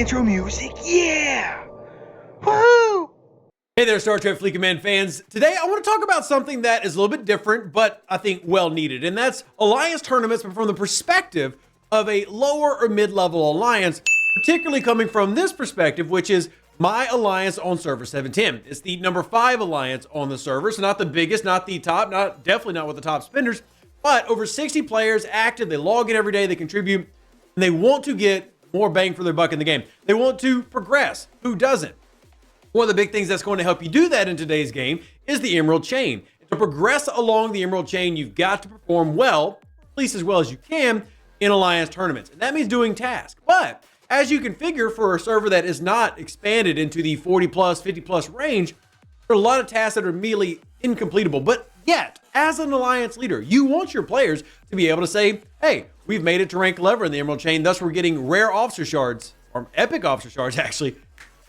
intro music. Yeah! Woohoo! Hey there, Star Trek Fleet Command fans. Today, I want to talk about something that is a little bit different, but I think well needed, and that's alliance tournaments, but from the perspective of a lower or mid-level alliance, particularly coming from this perspective, which is my alliance on server 710. It's the number 5 alliance on the server, so not the biggest, not the top, definitely not with the top spenders, but over 60 players active. They log in every day, they contribute, and they want to get more bang for their buck in the game. They want to progress. Who doesn't? One of the big things that's going to help you do that in today's game is the Emerald Chain. To progress along the Emerald Chain, you've got to perform well, at least as well as you can, in alliance tournaments. And that means doing tasks. But as you can figure, for a server that is not expanded into the 40 plus, 50 plus range, there are a lot of tasks that are immediately incompletable. But yet, as an alliance leader, you want your players to be able to say, hey, we've made it to rank 11 in the Emerald Chain, thus we're getting rare officer shards, or epic officer shards actually,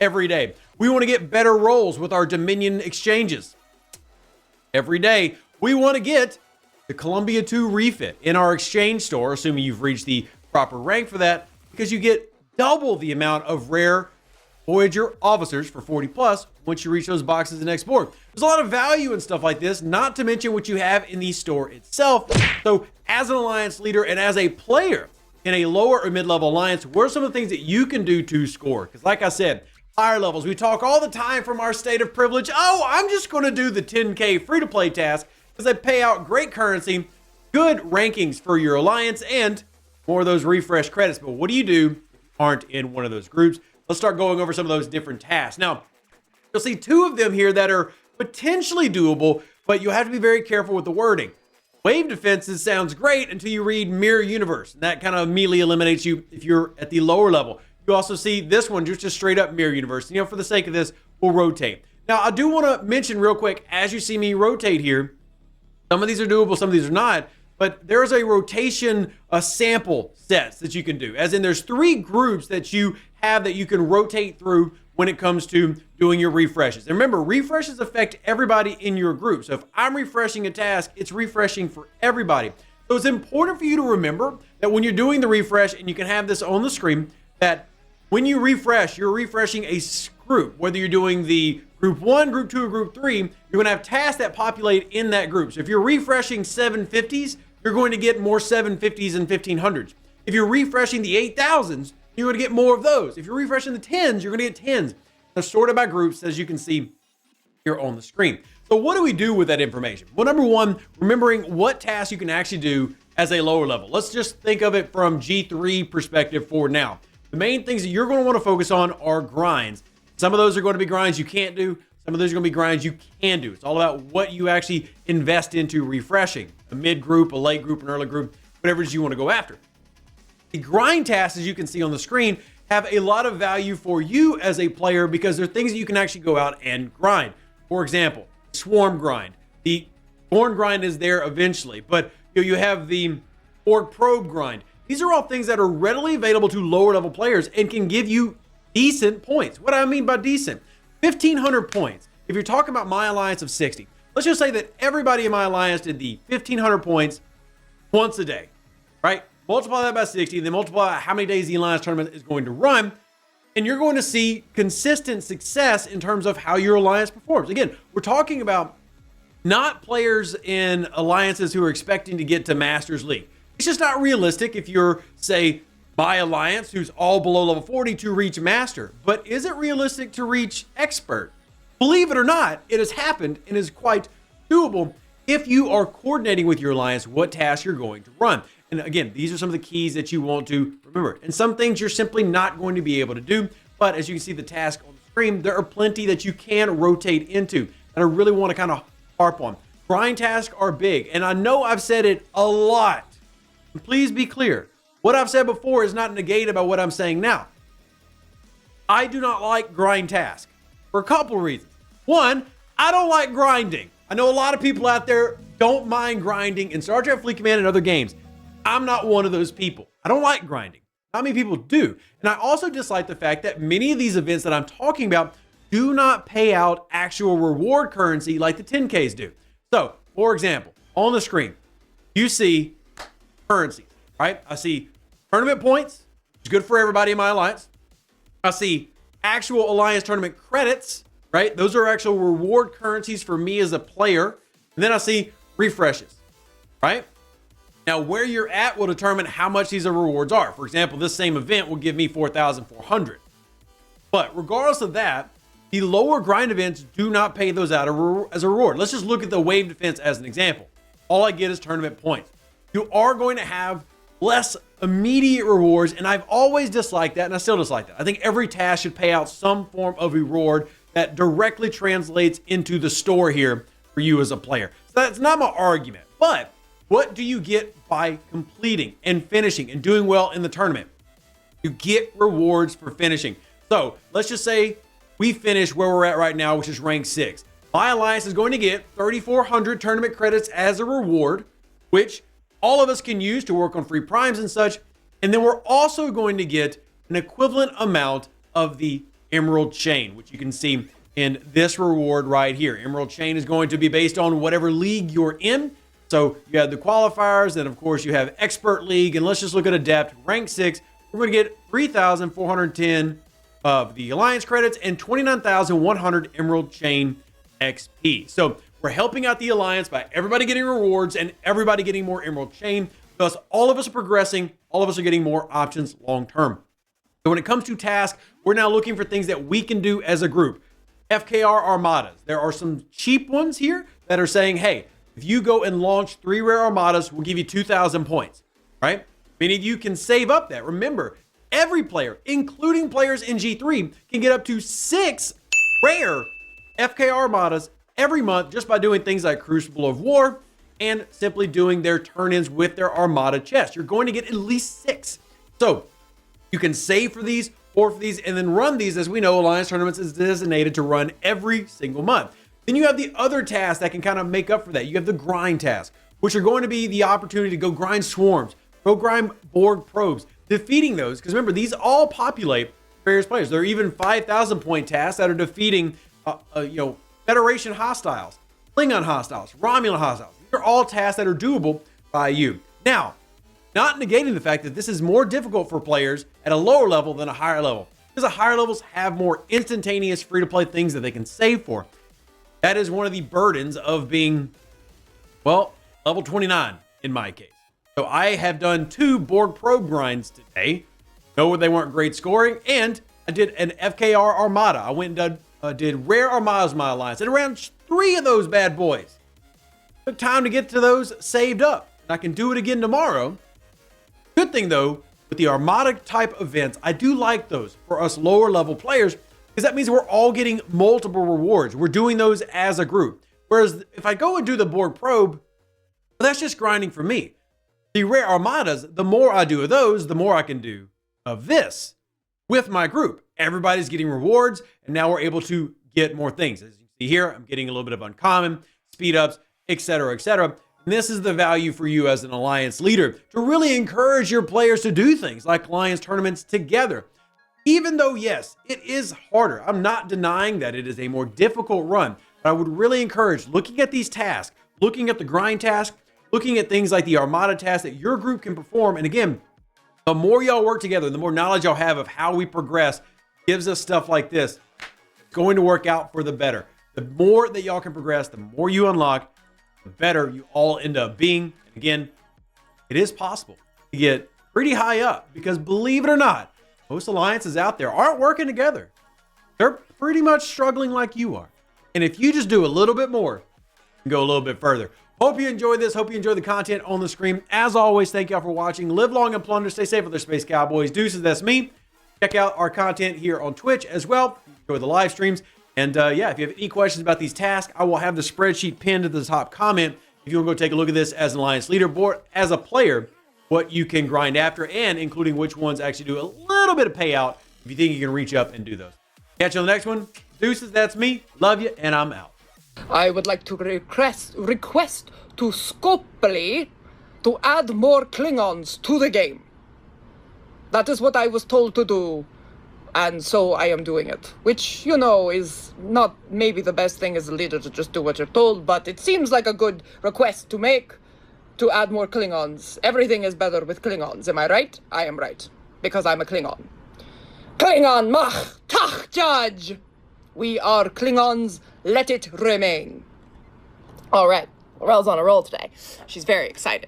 every day. We want to get better rolls with our Dominion exchanges. Every day, we want to get the Columbia 2 refit in our exchange store, assuming you've reached the proper rank for that, because you get double the amount of rare Voyager officers for 40 plus once you reach those boxes and export. There's a lot of value in stuff like this, not to mention what you have in the store itself. So as an alliance leader and as a player in a lower or mid-level alliance, what are some of the things that you can do to score? Because like I said, higher levels, we talk all the time from our state of privilege. Oh, I'm just going to do the 10K free-to-play task because they pay out great currency, good rankings for your alliance, and more of those refresh credits. But what do you do if you aren't in one of those groups? Let's start going over some of those different tasks. Now, you'll see 2 of them here that are potentially doable, but you'll have to be very careful with the wording. Wave defenses sounds great until you read Mirror Universe. And that kind of immediately eliminates you if you're at the lower level. You also see this one, just a straight up Mirror Universe. You know, for the sake of this, we'll rotate. Now, I do want to mention real quick, as you see me rotate here, some of these are doable, some of these are not, but there's a rotation sample sets that you can do. As in, there's 3 groups that you have that you can rotate through when it comes to doing your refreshes. And remember, refreshes affect everybody in your group. So if I'm refreshing a task, it's refreshing for everybody. So it's important for you to remember that when you're doing the refresh, and you can have this on the screen, that when you refresh, you're refreshing a group. Whether you're doing the group 1, group 2, or group 3, you're going to have tasks that populate in that group. So if you're refreshing 750s, you're going to get more 750s and 1500s. If you're refreshing the 8000s, you're going to get more of those. If you're refreshing the 10s, you're going to get 10s. They're sorted by groups, as you can see here on the screen. So what do we do with that information? Well, number 1, remembering what tasks you can actually do as a lower level. Let's just think of it from G3 perspective for now. The main things that you're going to want to focus on are grinds. Some of those are going to be grinds you can't do. Some of those are going to be grinds you can do. It's all about what you actually invest into refreshing. A mid group, a late group, an early group, whatever it is you want to go after. The grind tasks, as you can see on the screen, have a lot of value for you as a player because they're things that you can actually go out and grind. For example, swarm grind. The Born grind is there eventually, but you have the org probe grind. These are all things that are readily available to lower level players and can give you decent points. What do I mean by decent? 1,500 points. If you're talking about my alliance of 60, let's just say that everybody in my alliance did the 1,500 points once a day, right? Multiply that by 60, then multiply how many days the alliance tournament is going to run, and you're going to see consistent success in terms of how your alliance performs. Again, we're talking about not players in alliances who are expecting to get to Masters League. It's just not realistic if you're, say, my alliance, who's all below level 40, to reach Master. But is it realistic to reach Expert? Believe it or not, it has happened and is quite doable if you are coordinating with your alliance what tasks you're going to run. And again, these are some of the keys that you want to remember. And some things you're simply not going to be able to do. But as you can see the task on the screen, there are plenty that you can rotate into. And I really want to kind of harp on. Grind tasks are big. And I know I've said it a lot. And please be clear. What I've said before is not negated by what I'm saying now. I do not like grind tasks for a couple of reasons. One, I don't like grinding. I know a lot of people out there don't mind grinding in Star Trek Fleet Command and other games. I'm not one of those people. I don't like grinding. Not many people do. And I also dislike the fact that many of these events that I'm talking about do not pay out actual reward currency like the 10Ks do. So, for example, on the screen, you see currency, right? I see tournament points, which is good for everybody in my alliance. I see actual Alliance Tournament credits, right? Those are actual reward currencies for me as a player. And then I see refreshes, right? Now, where you're at will determine how much these rewards are. For example, this same event will give me 4,400. But regardless of that, the lower grind events do not pay those out as a reward. Let's just look at the wave defense as an example. All I get is tournament points. You are going to have less immediate rewards, and I've always disliked that, and I still dislike that. I think every task should pay out some form of reward that directly translates into the store here for you as a player. So that's not my argument, but what do you get by completing and finishing and doing well in the tournament? You get rewards for finishing. So let's just say we finish where we're at right now, which is rank 6. My alliance is going to get 3,400 tournament credits as a reward, which all of us can use to work on free primes and such. And then we're also going to get an equivalent amount of the Emerald Chain, which you can see in this reward right here. Emerald Chain is going to be based on whatever league you're in. So you have the qualifiers, and of course you have Expert League, and let's just look at Adept, rank 6. We're going to get 3,410 of the Alliance credits and 29,100 Emerald Chain XP. So we're helping out the Alliance by everybody getting rewards and everybody getting more Emerald Chain. Thus, all of us are progressing. All of us are getting more options long term. So when it comes to tasks, we're now looking for things that we can do as a group. FKR Armadas. There are some cheap ones here that are saying, hey, if you go and launch 3 rare Armadas, we'll give you 2,000 points, right? Many of you can save up that. Remember, every player, including players in G3, can get up to 6 rare FKR Armadas every month just by doing things like Crucible of War and simply doing their turn-ins with their Armada chest. You're going to get at least 6. So you can save for these or for these and then run these. As we know, Alliance Tournaments is designated to run every single month. Then you have the other tasks that can kind of make up for that. You have the grind tasks, which are going to be the opportunity to go grind swarms, go grind Borg probes, defeating those. Because remember, these all populate various players. There are even 5,000 point tasks that are defeating, Federation hostiles, Klingon hostiles, Romulan hostiles. These are all tasks that are doable by you. Now, not negating the fact that this is more difficult for players at a lower level than a higher level, because the higher levels have more instantaneous free-to-play things that they can save for. That is one of the burdens of being, well, level 29 in my case. So I have done 2 Borg probe grinds today. No, they weren't great scoring, and I did an FKR Armada. I went and did rare Armadas in my alliance, and around 3 of those bad boys. Took time to get to those saved up, and I can do it again tomorrow. Good thing though, with the Armada type events, I do like those for us lower level players, because that means we're all getting multiple rewards. We're doing those as a group. Whereas if I go and do the Borg probe, well, that's just grinding for me. The rare Armadas, the more I do of those, the more I can do of this with my group. Everybody's getting rewards, and now we're able to get more things. As you see here, I'm getting a little bit of uncommon, speed ups, etc., etc. And this is the value for you as an alliance leader, to really encourage your players to do things like alliance tournaments together. Even though, yes, it is harder. I'm not denying that it is a more difficult run, but I would really encourage looking at these tasks, looking at the grind task, looking at things like the Armada task that your group can perform. And again, the more y'all work together, the more knowledge y'all have of how we progress gives us stuff like this. It's going to work out for the better. The more that y'all can progress, the more you unlock, the better you all end up being. And again, it is possible to get pretty high up, because believe it or not, most alliances out there aren't working together. They're pretty much struggling like you are. And if you just do a little bit more, you can go a little bit further. Hope you enjoyed this. Hope you enjoyed the content on the screen. As always, thank y'all for watching. Live long and plunder. Stay safe with their Space Cowboys. Deuces, that's me. Check out our content here on Twitch as well. Enjoy the live streams. And yeah, if you have any questions about these tasks, I will have the spreadsheet pinned at the top comment. If you want to go take a look at this as an alliance leaderboard, as a player, what you can grind after, and including which ones actually do a little bit of payout if you think you can reach up and do those. Catch you on the next one. Deuces, that's me. Love you, and I'm out. I would like to request to Scopely to add more Klingons to the game. That is what I was told to do, and so I am doing it. Which, you know, is not maybe the best thing as a leader to just do what you're told, but it seems like a good request to make, to add more Klingons. Everything is better with Klingons, am I right? I am right, because I'm a Klingon. Klingon mach tach judge. We are Klingons, let it remain. All right, Laurel's on a roll today. She's very excited.